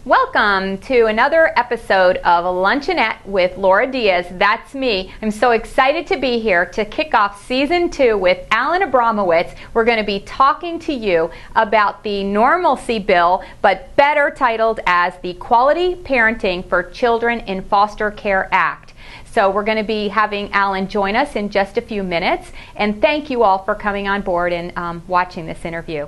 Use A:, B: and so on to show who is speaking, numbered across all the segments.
A: Welcome to another episode of Luncheonette with Laura Diaz. That's me. I'm so excited to be here to kick off Season 2 with Alan Abramowitz. We're going to be talking to you about the Normalcy bill, but better titled as the Quality Parenting for Children in Foster Care Act. So we're going to be having Alan join us in just a few minutes. And thank you all for coming on board and watching this interview.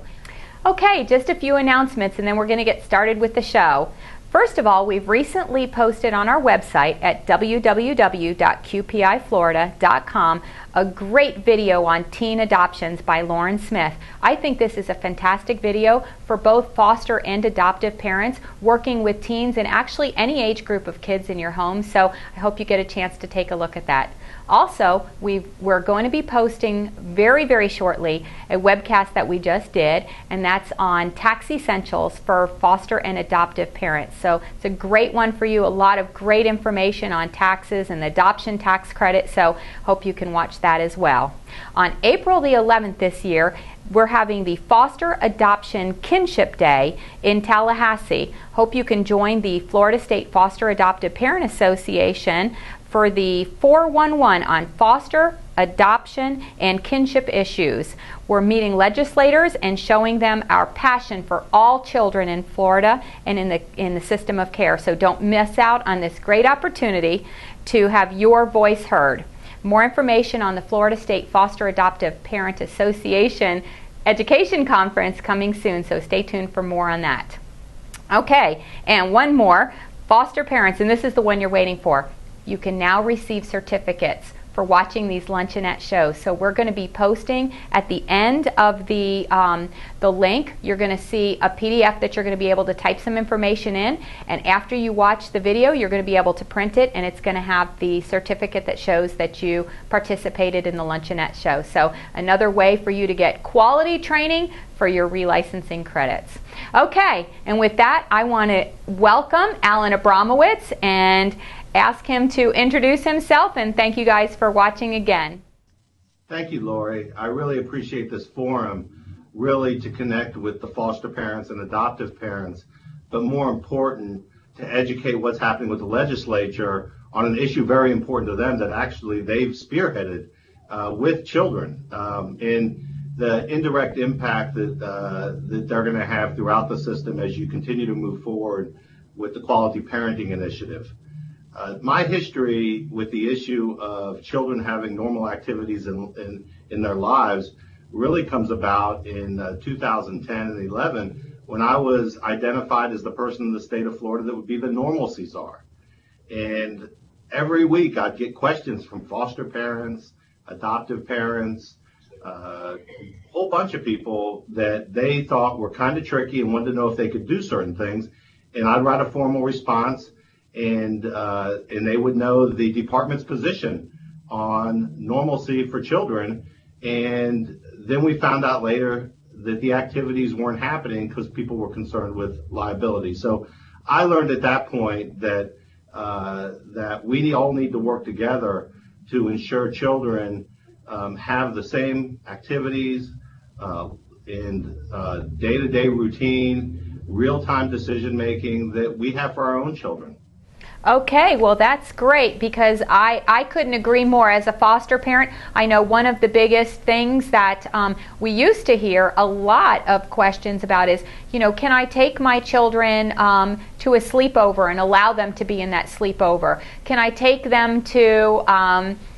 A: Okay, just a few announcements and then we're going to get started with the show. First of all, we've recently posted on our website at www.qpiflorida.com a great video on teen adoptions by Lauren Smith. I think this is a fantastic video for both foster and adoptive parents working with teens and actually any age group of kids in your home. So I hope you get a chance to take a look at that. Also, we're going to be posting very, very shortly a webcast that we just did, and that's on tax essentials for foster and adoptive parents. So it's a great one for you, a lot of great information on taxes and the adoption tax credit, so hope you can watch that as well. On April the 11th this year, we're having the Foster Adoption Kinship Day in Tallahassee. Hope you can join the Florida State Foster Adoptive Parent Association for the 411 on foster, adoption, and kinship issues. We're meeting legislators and showing them our passion for all children in Florida and in the system of care. So don't miss out on this great opportunity to have your voice heard. More information on the Florida State Foster Adoptive Parent Association Education Conference coming soon, so stay tuned for more on that. Okay, and one more, foster parents, and this is the one you're waiting for. You can now receive certificates for watching these Luncheonette shows. So we're going to be posting at the end of the link. You're going to see a PDF that you're going to be able to type some information in, and after you watch the video, you're going to be able to print it, and it's going to have the certificate that shows that you participated in the Luncheonette show. So another way for you to get quality training for your relicensing credits. Okay, and with that, I want to welcome Alan Abramowitz and ask him to introduce himself, and thank you guys for watching again.
B: Thank you, Lori. I really appreciate this forum, really to connect with the foster parents and adoptive parents, but more important, to educate what's happening with the legislature on an issue very important to them that actually they've spearheaded with children, and the indirect impact that they're going to have throughout the system as you continue to move forward with the Quality Parenting Initiative. My history with the issue of children having normal activities in their lives really comes about in 2010 and 11 when I was identified as the person in the state of Florida that would be the Normalcy czar. And every week I'd get questions from foster parents, adoptive parents, a whole bunch of people that they thought were kind of tricky and wanted to know if they could do certain things. And I'd write a formal response, and they would know the department's position on normalcy for children. And then we found out later that the activities weren't happening because people were concerned with liability. So I learned at that point that we all need to work together to ensure children have the same activities and day-to-day routine, real-time decision-making that we have for our own children.
A: Okay, well that's great, because I couldn't agree more. As a foster parent, I know one of the biggest things that we used to hear a lot of questions about is, can I take my children to a sleepover and allow them to be in that sleepover? Can I take them to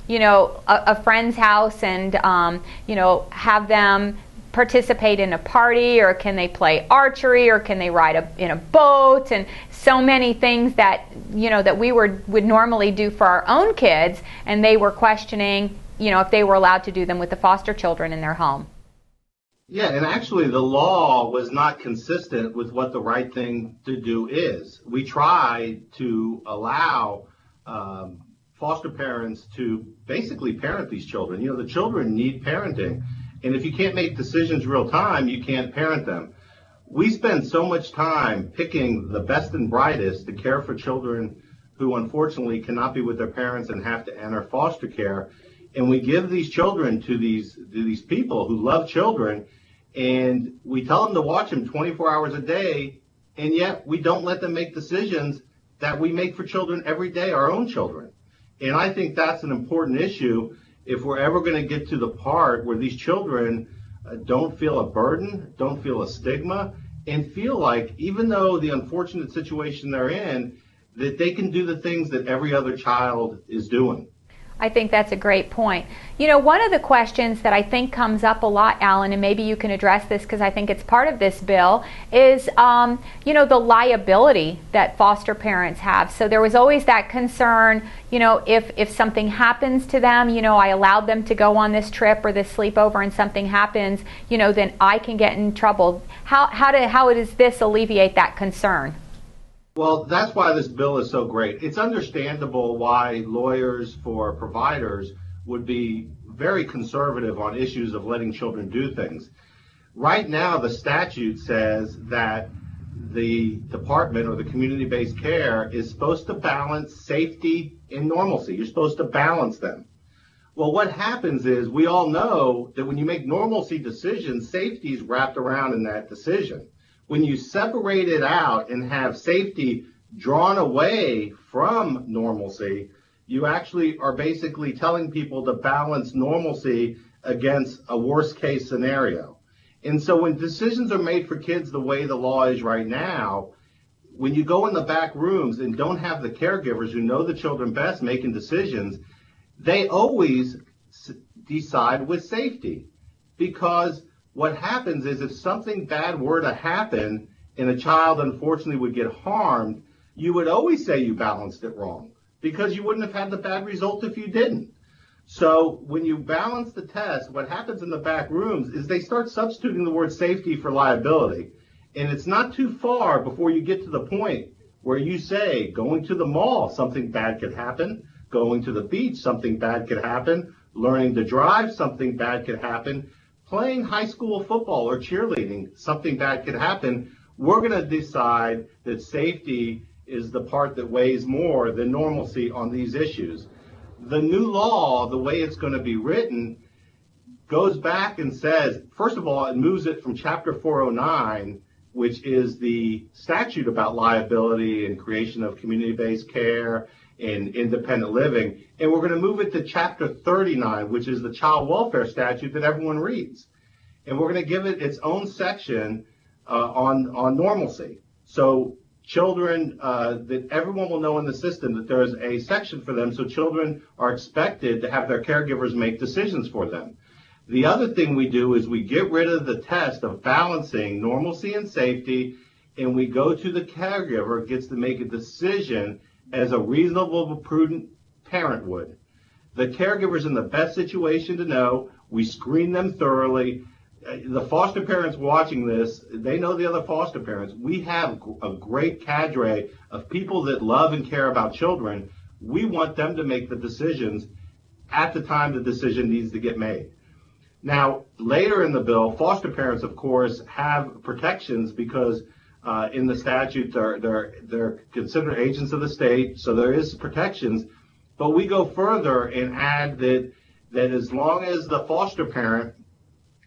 A: a friend's house and have them participate in a party, or can they play archery, or can they ride in a boat, and so many things that that we would normally do for our own kids, and they were questioning if they were allowed to do them with the foster children in their home.
B: Yeah, and actually the law was not consistent with what the right thing to do is. We try to allow foster parents to basically parent these children. The children need parenting. And if you can't make decisions real time, you can't parent them. We spend so much time picking the best and brightest to care for children who unfortunately cannot be with their parents and have to enter foster care. And we give these children to these people who love children, and we tell them to watch them 24 hours a day, and yet we don't let them make decisions that we make for children every day, our own children. And I think that's an important issue if we're ever going to get to the part where these children don't feel a burden, don't feel a stigma, and feel like, even though the unfortunate situation they're in, that they can do the things that every other child is doing.
A: I think that's a great point. You know, one of the questions that I think comes up a lot, Alan, and maybe you can address this because I think it's part of this bill, is, you know, the liability that foster parents have. So there was always that concern, you know, if something happens to them, you know, I allowed them to go on this trip or this sleepover and something happens, you know, then I can get in trouble. How does this alleviate that concern?
B: Well, that's why this bill is so great. It's understandable why lawyers for providers would be very conservative on issues of letting children do things. Right now, the statute says that the department or the community-based care is supposed to balance safety and normalcy. You're supposed to balance them. Well, what happens is we all know that when you make normalcy decisions, safety is wrapped around in that decision. When you separate it out and have safety drawn away from normalcy, you actually are basically telling people to balance normalcy against a worst case scenario. And so when decisions are made for kids the way the law is right now, when you go in the back rooms and don't have the caregivers who know the children best making decisions, they always decide with safety. Because what happens is if something bad were to happen and a child unfortunately would get harmed, you would always say you balanced it wrong because you wouldn't have had the bad result if you didn't. So when you balance the test, what happens in the back rooms is they start substituting the word safety for liability. And it's not too far before you get to the point where you say going to the mall, something bad could happen. Going to the beach, something bad could happen. Learning to drive, something bad could happen. Playing high school football or cheerleading, something bad could happen. We're going to decide that safety is the part that weighs more than normalcy on these issues. The new law, the way it's going to be written, goes back and says, first of all, it moves it from Chapter 409, which is the statute about liability and creation of community-based care and independent living, and we're going to move it to Chapter 39, which is the child welfare statute that everyone reads. And we're going to give it its own section on normalcy. So children, that everyone will know in the system that there is a section for them, so children are expected to have their caregivers make decisions for them. The other thing we do is we get rid of the test of balancing normalcy and safety, and we go to the caregiver gets to make a decision as a reasonable, prudent parent would. The caregiver's in the best situation to know. We screen them thoroughly. The foster parents watching this, they know the other foster parents. We have a great cadre of people that love and care about children. We want them to make the decisions at the time the decision needs to get made. Now, later in the bill, foster parents, of course, have protections because in the statute, they're considered agents of the state, so there is protections. But we go further and add that as long as the foster parent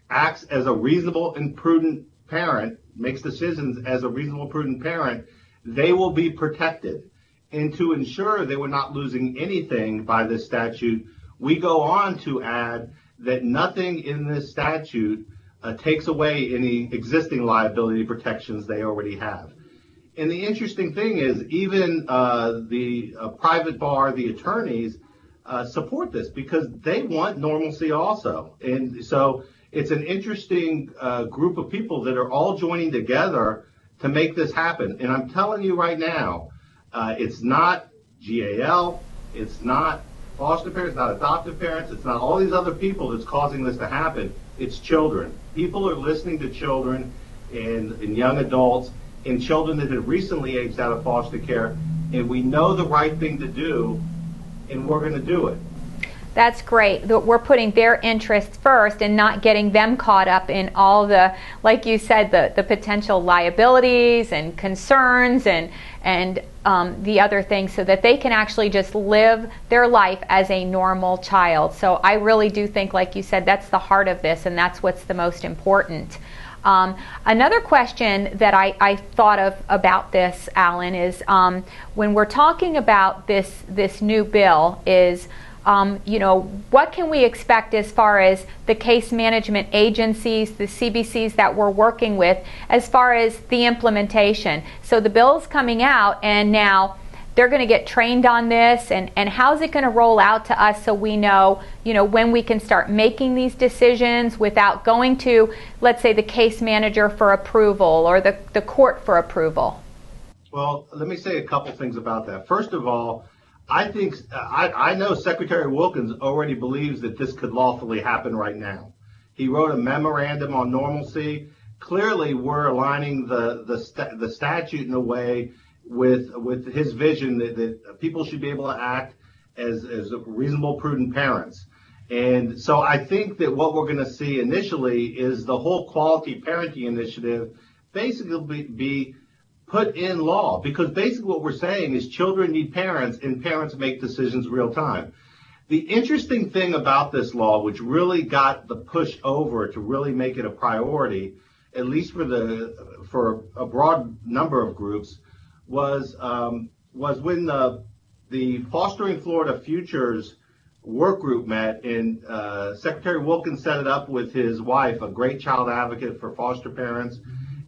B: acts as a reasonable and prudent parent, makes decisions as a reasonable, prudent parent, they will be protected. And to ensure they were not losing anything by this statute, we go on to add that nothing in this statute takes away any existing liability protections they already have. And the interesting thing is even the private bar, the attorneys, support this because they want normalcy also. And so it's an interesting group of people that are all joining together to make this happen. And I'm telling you right now, it's not GAL, it's not foster parents, not adoptive parents, it's not all these other people that's causing this to happen. It's children. People are listening to children and young adults and children that have recently aged out of foster care, and we know the right thing to do, and we're going to do it.
A: That's great. We're putting their interests first and not getting them caught up in all the, like you said, the potential liabilities and concerns. And and the other things, so that they can actually just live their life as a normal child. So I really do think, like you said, that's the heart of this, and that's what's the most important. Another question that I thought of about this, Alan, is when we're talking about this new bill is, what can we expect as far as the case management agencies, the CBCs that we're working with, as far as the implementation? So the bill's coming out, and now they're going to get trained on this, and how's it going to roll out to us, so we know, when we can start making these decisions without going to, let's say, the case manager for approval or the court for approval?
B: Well, let me say a couple things about that. First of all, I know Secretary Wilkins already believes that this could lawfully happen right now. He wrote a memorandum on normalcy. Clearly, we're aligning the statute in a way with his vision that people should be able to act as reasonable, prudent parents. And so I think that what we're going to see initially is the whole quality parenting initiative basically be put in law, because basically what we're saying is children need parents, and parents make decisions real time. The interesting thing about this law, which really got the push over to really make it a priority, at least for a broad number of groups, was when the Fostering Florida Futures work group met, and Secretary Wilkins set it up with his wife, a great child advocate for foster parents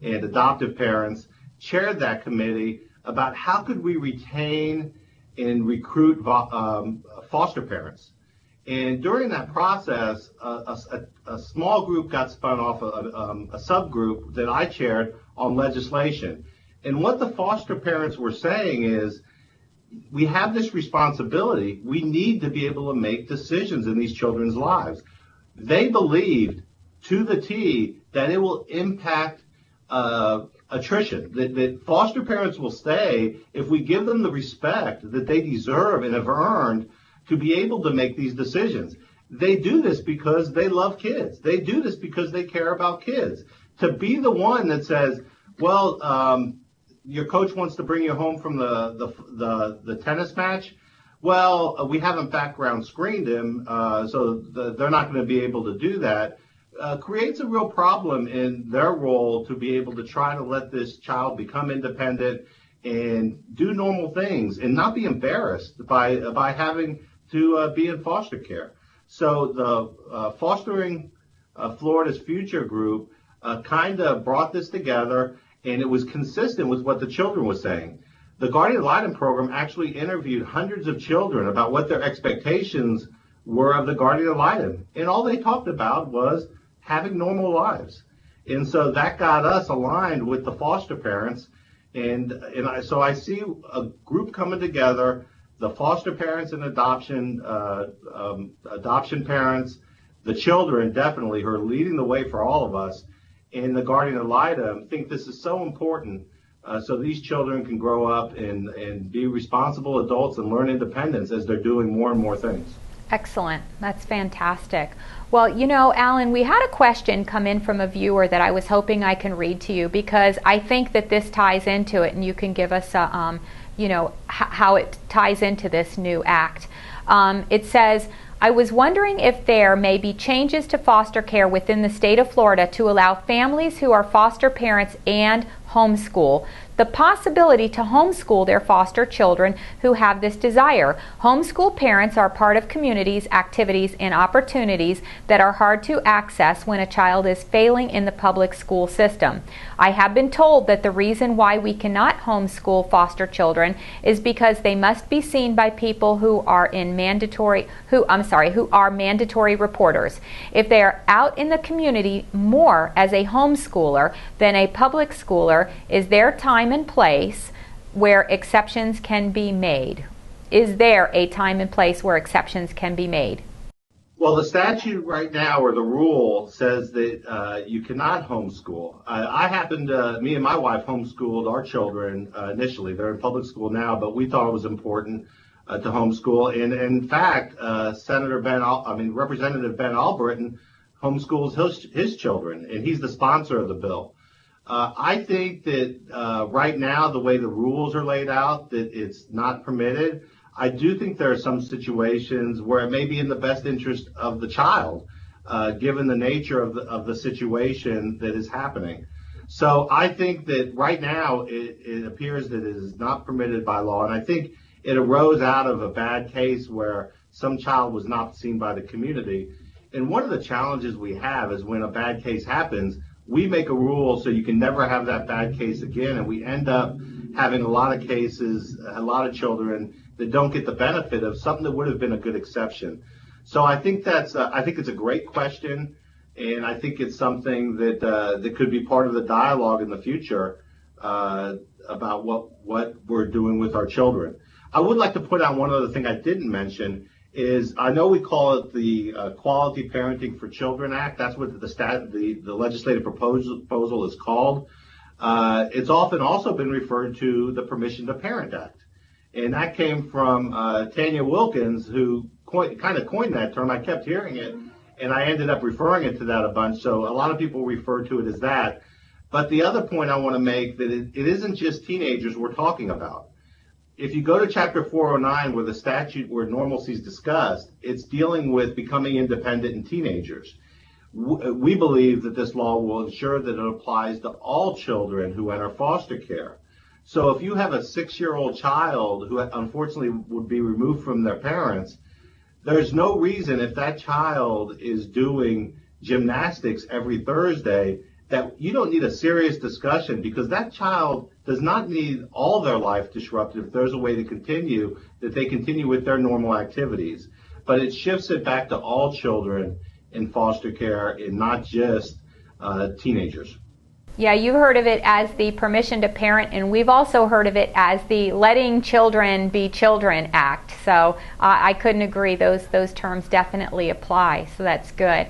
B: and adoptive parents, chaired that committee about how could we retain and recruit foster parents. And during that process, a small group got spun off, a subgroup that I chaired on legislation. And what the foster parents were saying is, we have this responsibility. We need to be able to make decisions in these children's lives. They believed to the T that it will impact attrition, that foster parents will stay if we give them the respect that they deserve and have earned to be able to make these decisions. They do this because they love kids. They do this because they care about kids. To be the one that says, well, your coach wants to bring you home from the tennis match, well, we haven't background screened him, so they're not going to be able to do that, creates a real problem in their role to be able to try to let this child become independent and do normal things and not be embarrassed by having to be in foster care. So the Fostering Florida's Future group kind of brought this together, and it was consistent with what the children were saying. The Guardian Ad Litem program actually interviewed hundreds of children about what their expectations were of the Guardian Ad Litem, and all they talked about was having normal lives. And so that got us aligned with the foster parents, so I see a group coming together, the foster parents and adoption parents, the children definitely, who are leading the way for all of us, and the Guardian Ad Litem think this is so important, so these children can grow up and be responsible adults and learn independence as they're doing more and more things.
A: Excellent. That's fantastic. Well, Alan, we had a question come in from a viewer that I was hoping I can read to you, because I think that this ties into it, and you can give us how it ties into this new act. It says, I was wondering if there may be changes to foster care within the state of Florida to allow families who are foster parents and homeschool the possibility to homeschool their foster children who have this desire. Homeschool parents are part of communities, activities, and opportunities that are hard to access when a child is failing in the public school system. I have been told that the reason why we cannot homeschool foster children is because they must be seen by people who are mandatory reporters. If they are out in the community more as a homeschooler than a public schooler, is there time and place where exceptions can be made? Is there a time and place where exceptions can be made?
B: Well, the statute right now, or the rule, says that you cannot homeschool. Me and my wife homeschooled our children initially. They're in public school now, but we thought it was important to homeschool. And in fact, Representative Ben Albritton homeschools his children, and he's the sponsor of the bill. I think that right now, the way the rules are laid out, that it's not permitted. I do think there are some situations where it may be in the best interest of the child, given the nature of the situation that is happening. So I think that right now it appears that it is not permitted by law, and I think it arose out of a bad case where some child was not seen by the community. And one of the challenges we have is when a bad case happens, we make a rule so you can never have that bad case again, and we end up having a lot of cases, a lot of children that don't get the benefit of something that would have been a good exception. So I think I think it's a great question, and I think it's something that could be part of the dialogue in the future about what we're doing with our children. I would like to point out one other thing I didn't mention is I know we call it the Quality Parenting for Children Act. That's what the legislative proposal is called. It's often also been referred to the Permission to Parent Act. And that came from Tanya Wilkins, who kind of coined that term. I kept hearing it, and I ended up referring it to that a bunch. So a lot of people refer to it as that. But the other point I want to make that it isn't just teenagers we're talking about. If you go to Chapter 409, where the statute where normalcy is discussed, it's dealing with becoming independent in teenagers. We believe that this law will ensure that it applies to all children who enter foster care. So if you have a 6-year-old child who unfortunately would be removed from their parents, there's no reason if that child is doing gymnastics every Thursday that you don't need a serious discussion, because that child does not need all their life disrupted if there's a way to continue, that they continue with their normal activities. But it shifts it back to all children in foster care and not just teenagers.
A: Yeah, you heard of it as the Permission to Parent, and we've also heard of it as the Letting Children Be Children Act. So I couldn't agree. Those terms definitely apply, so that's good.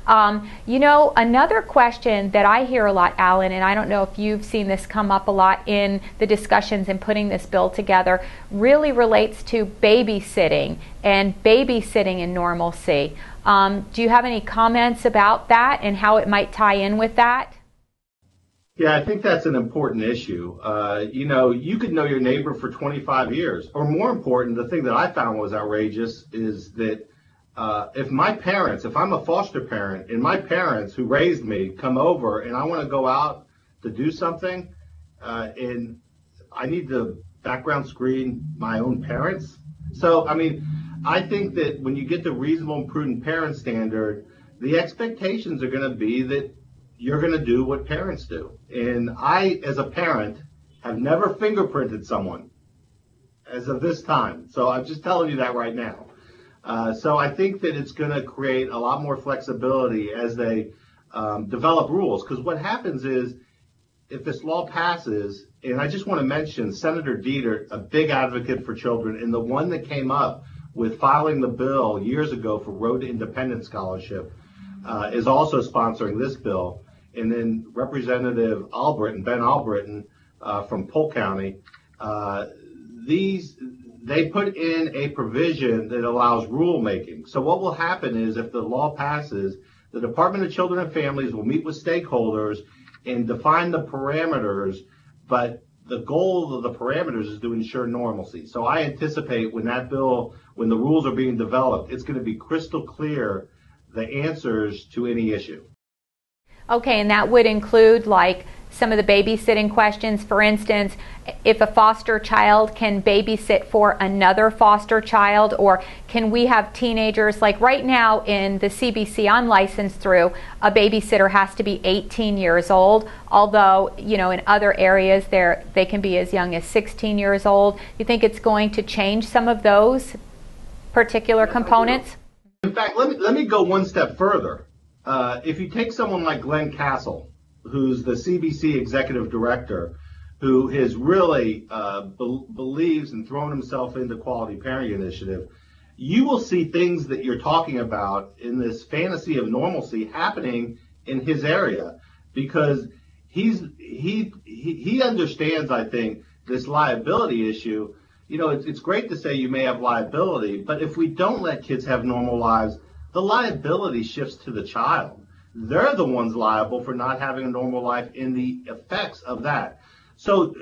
A: Another question that I hear a lot, Alan, and I don't know if you've seen this come up a lot in the discussions in putting this bill together, really relates to babysitting and babysitting in normalcy. Do you have any comments about that and how it might tie in with that?
B: Yeah, I think that's an important issue. You could know your neighbor for 25 years. Or more important, the thing that I found was outrageous is that if I'm a foster parent and my parents who raised me come over and I want to go out to do something and I need to background screen my own parents. So, I think that when you get the reasonable and prudent parent standard, the expectations are going to be that you're going to do what parents do. And I, as a parent, have never fingerprinted someone as of this time. So I'm just telling you that right now. So I think that it's going to create a lot more flexibility as they develop rules. Because what happens is, if this law passes, and I just want to mention Senator Dieter, a big advocate for children, and the one that came up with filing the bill years ago for Road to Independence Scholarship, is also sponsoring this bill. And then Representative Ben Albritton from Polk County, they put in a provision that allows rulemaking. So what will happen is, if the law passes, the Department of Children and Families will meet with stakeholders and define the parameters, but the goal of the parameters is to ensure normalcy. So I anticipate when the rules are being developed, it's going to be crystal clear the answers to any issue.
A: Okay, and that would include like some of the babysitting questions. For instance, if a foster child can babysit for another foster child, or can we have teenagers, like right now in the CBC I'm licensed through, a babysitter has to be 18 years old, although, in other areas they can be as young as 16 years old. You think it's going to change some of those particular components?
B: In fact, let me go one step further. If you take someone like Glenn Castle, who's the CBC executive director, who has really believes and thrown himself into Quality Parenting Initiative, you will see things that you're talking about in this fantasy of normalcy happening in his area, because he understands, I think, this liability issue. It's great to say you may have liability, but if we don't let kids have normal lives, the liability shifts to the child. they're the ones liable for not having a normal life in the effects of that. So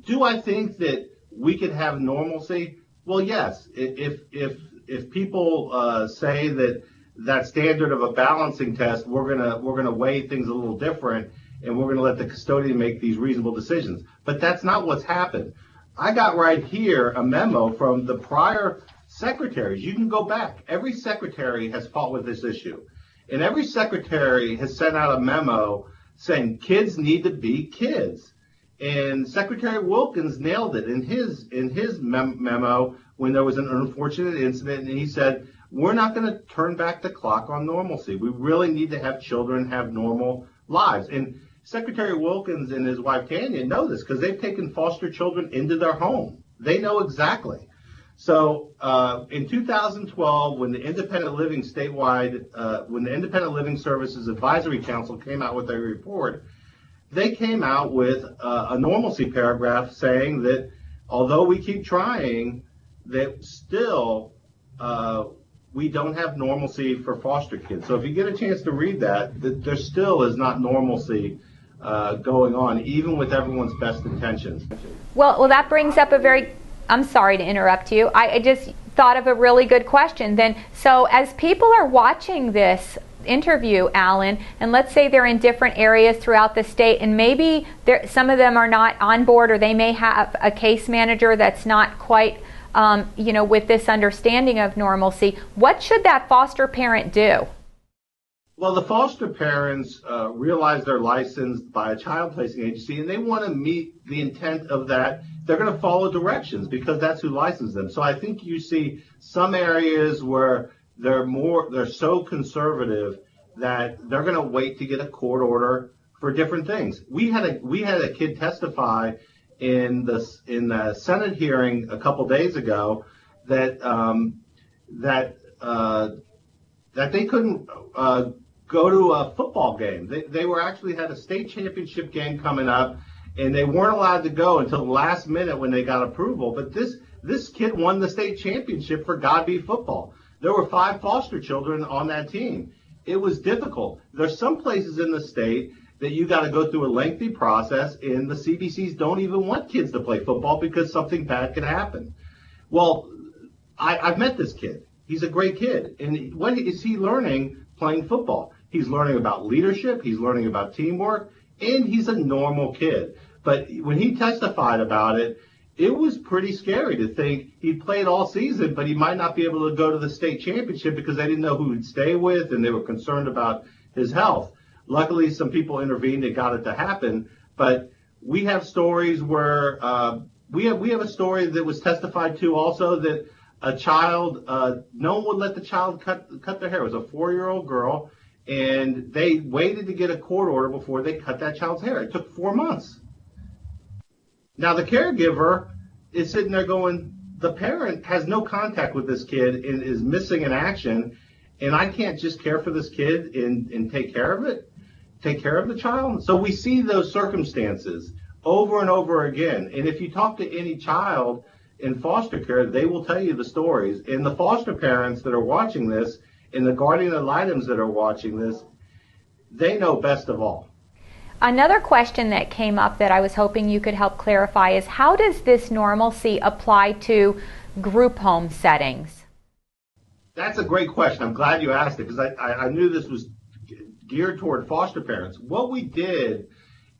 B: do I think that we could have normalcy? Well, yes. If people say that standard of a balancing test, we're gonna weigh things a little different, and we're gonna let the custodian make these reasonable decisions. But that's not what's happened. I got right here a memo from the prior secretaries. You can go back. Every secretary has fought with this issue, and every secretary has sent out a memo saying kids need to be kids. And Secretary Wilkins nailed it in his memo when there was an unfortunate incident, and he said, we're not going to turn back the clock on normalcy. We really need to have children have normal lives. And Secretary Wilkins and his wife Tanya know this because they've taken foster children into their home. They know exactly. So in 2012, when the Independent Living when the Independent Living Services Advisory Council came out with a report, they came out with a normalcy paragraph saying that although we keep trying, that still we don't have normalcy for foster kids. So if you get a chance to read that, there still is not normalcy going on, even with everyone's best intentions.
A: Well, that brings up I'm sorry to interrupt you. I just thought of a really good question then. So as people are watching this interview, Alan, and let's say they're in different areas throughout the state, and maybe some of them are not on board, or they may have a case manager that's not quite with this understanding of normalcy, what should that foster parent do?
B: Well, the foster parents realize they're licensed by a child placing agency, and they want to meet the intent of that. They're going to follow directions because that's who licensed them. So I think you see some areas where they're so conservative that they're going to wait to get a court order for different things. We had a kid testify in the Senate hearing a couple days ago that they couldn't go to a football game. They were actually had a state championship game coming up, and they weren't allowed to go until the last minute when they got approval. But this kid won the state championship for Godby football. There were 5 foster children on that team. It was difficult. There's some places in the state that you got to go through a lengthy process, and the CBCs don't even want kids to play football because something bad could happen. Well, I've met this kid. He's a great kid. And what is he learning playing football? He's learning about leadership. He's learning about teamwork. And he's a normal kid. But when he testified about it, it was pretty scary to think he played all season, but he might not be able to go to the state championship because they didn't know who he'd stay with, and they were concerned about his health. Luckily, some people intervened and got it to happen. But we have stories where we have a story that was testified to also that a child, no one would let the child cut their hair. It was a 4-year-old girl, and they waited to get a court order before they cut that child's hair. It took 4 months. Now the caregiver is sitting there going, the parent has no contact with this kid and is missing in action, and I can't just care for this kid and take care of it, take care of the child. So we see those circumstances over and over again. And if you talk to any child in foster care, they will tell you the stories. And the foster parents that are watching this and the guardian ad litems that are watching this, they know best of all.
A: Another question that came up that I was hoping you could help clarify is, how does this normalcy apply to group home settings?
B: That's a great question. I'm glad you asked it because I knew this was geared toward foster parents. What we did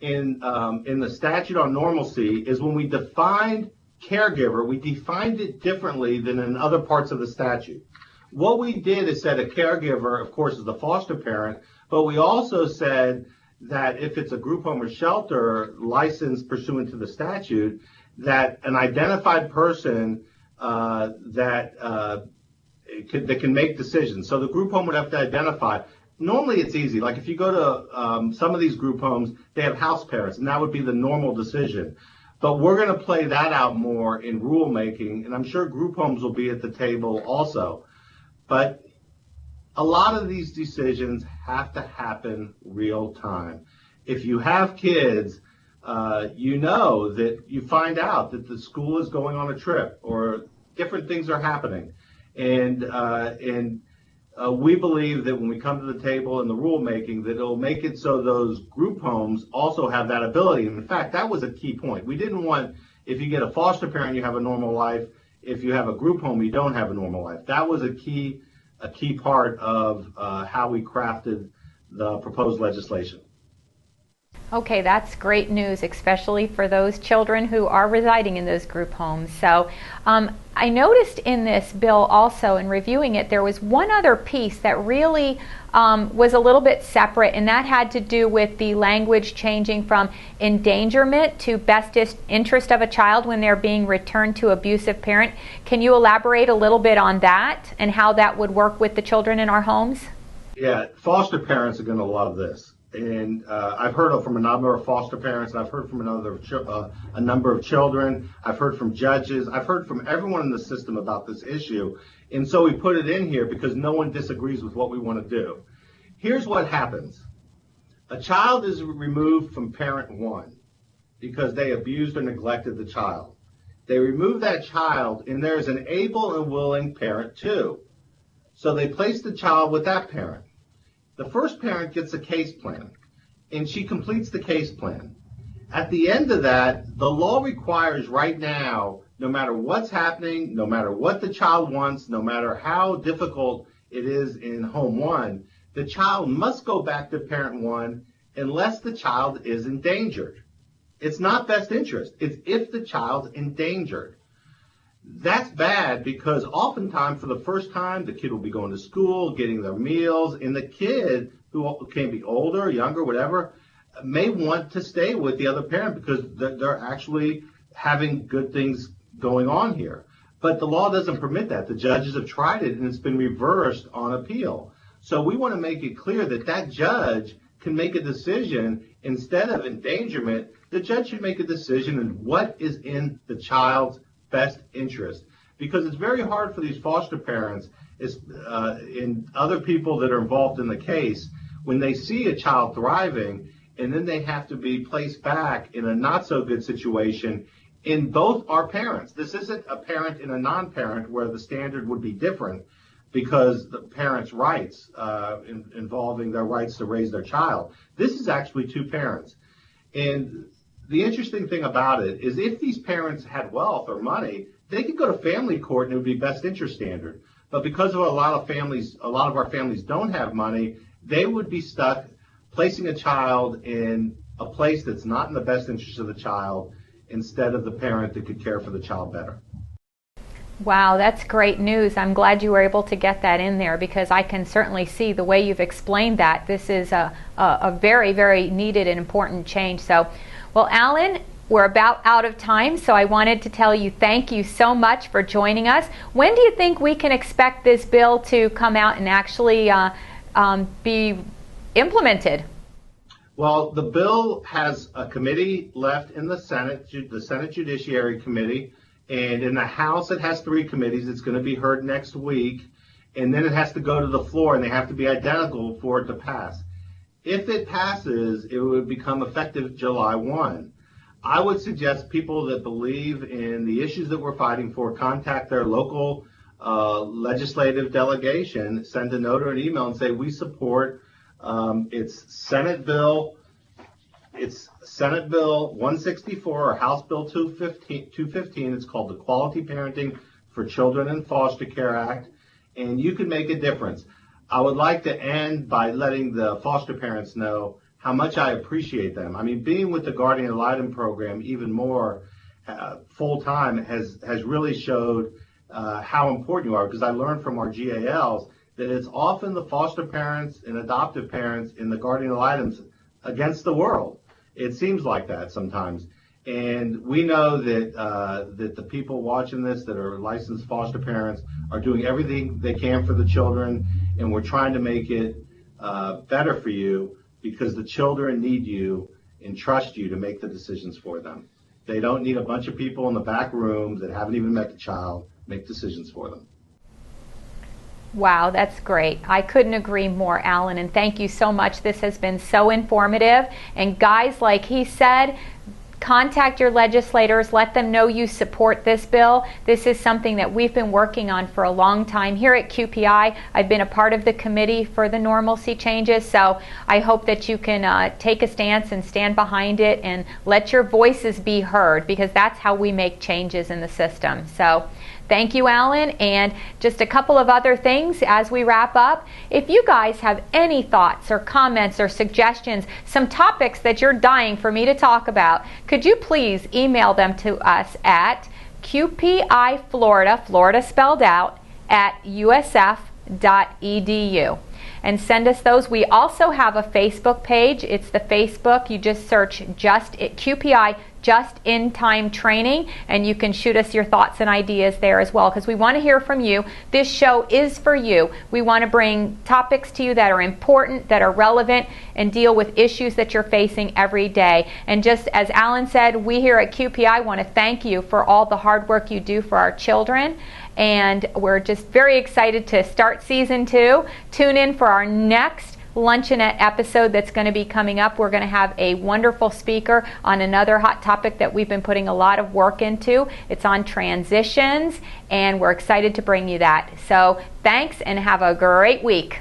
B: in the statute on normalcy is when we defined caregiver, we defined it differently than in other parts of the statute. What we did is said a caregiver, of course, is the foster parent, but we also said that if it's a group home or shelter licensed pursuant to the statute, that an identified person that can make decisions. So the group home would have to identify. Normally it's easy. Like if you go to some of these group homes, they have house parents, and that would be the normal decision. But we're going to play that out more in rulemaking, and I'm sure group homes will be at the table also. But a lot of these decisions have to happen real time. If you have kids, you know that you find out that the school is going on a trip or different things are happening. And we believe that when we come to the table in the rulemaking, that it'll make it so those group homes also have that ability. And in fact, that was a key point. We didn't want, if you get a foster parent, you have a normal life. If you have a group home, you don't have a normal life. That was a key part of how we crafted the proposed legislation.
A: Okay, that's great news, especially for those children who are residing in those group homes. So I noticed in this bill also, in reviewing it, there was one other piece that really was a little bit separate, and that had to do with the language changing from endangerment to best interest of a child when they're being returned to abusive parent. Can you elaborate a little bit on that and how that would work with the children in our homes?
B: Yeah, foster parents are going to love this. And I've heard from a number of foster parents, and I've heard from a number of children. I've heard from judges. I've heard from everyone in the system about this issue. And so we put it in here because no one disagrees with what we want to do. Here's what happens. A child is removed from parent one because they abused or neglected the child. They remove that child, and there's an able and willing parent two. So they place the child with that parent. The first parent gets a case plan, and she completes the case plan. At the end of that, the law requires right now, no matter what's happening, no matter what the child wants, no matter how difficult it is in home one, the child must go back to parent one unless the child is endangered. It's not best interest. It's if the child's endangered. That's bad because oftentimes for the first time, the kid will be going to school, getting their meals, and the kid, who can be older, younger, whatever, may want to stay with the other parent because they're actually having good things going on here. But the law doesn't permit that. The judges have tried it, and it's been reversed on appeal. So we want to make it clear that that judge can make a decision instead of endangerment. The judge should make a decision on what is in the child's best interest, because it's very hard for these foster parents and other people that are involved in the case when they see a child thriving and then they have to be placed back in a not so good situation in both our parents. This isn't a parent and a non-parent where the standard would be different because the parents' rights involving their rights to raise their child. This is actually two parents. And the interesting thing about it is if these parents had wealth or money, they could go to family court and it would be best interest standard. But because of a lot of our families don't have money, they would be stuck placing a child in a place that's not in the best interest of the child instead of the parent that could care for the child better.
A: Wow, that's great news. I'm glad you were able to get that in there because I can certainly see the way you've explained that. This is a very, very needed and important change. So, well, Alan, we're about out of time, so I wanted to tell you thank you so much for joining us. When do you think we can expect this bill to come out and actually be implemented?
B: Well, the bill has a committee left in the Senate Judiciary Committee, and in the House it has 3 committees. It's going to be heard next week, and then it has to go to the floor, and they have to be identical for it to pass. If it passes, it would become effective July 1. I would suggest people that believe in the issues that we're fighting for contact their local legislative delegation, send a note or an email and say we support. It's Senate Bill 164 or House Bill 215. It's called the Quality Parenting for Children in Foster Care Act, and you can make a difference. I would like to end by letting the foster parents know how much I appreciate them. I mean, being with the Guardian Ad Litem program even more full time has really showed how important you are, because I learned from our GALs that it's often the foster parents and adoptive parents in the Guardian Ad Litems against the world. It seems like that sometimes. And we know that that the people watching this that are licensed foster parents are doing everything they can for the children, and we're trying to make it better for you because the children need you and trust you to make the decisions for them. They don't need a bunch of people in the back room that haven't even met the child make decisions for them.
A: Wow, that's great. I couldn't agree more, Alan, and thank you so much. This has been so informative. And guys, like he said, contact your legislators, let them know you support this bill. This is something that we've been working on for a long time here at QPI. I've been a part of the committee for the normalcy changes, so I hope that you can take a stance and stand behind it and let your voices be heard, because that's how we make changes in the system. So thank you, Alan. And just a couple of other things as we wrap up. If you guys have any thoughts or comments or suggestions, some topics that you're dying for me to talk about, could you please email them to us at QPIFlorida, Florida spelled out, at usf.edu. And send us those. We also have a Facebook page. It's the Facebook. You just search QPI Just in Time Training, and you can shoot us your thoughts and ideas there as well, because we want to hear from you. This show is for you. We want to bring topics to you that are important, that are relevant, and deal with issues that you're facing every day. And just as Alan said, we here at QPI want to thank you for all the hard work you do for our children. And we're just very excited to start season 2. Tune in for our next Luncheonette episode that's going to be coming up. We're going to have a wonderful speaker on another hot topic that we've been putting a lot of work into. It's on transitions, and we're excited to bring you that. So thanks, and have a great week.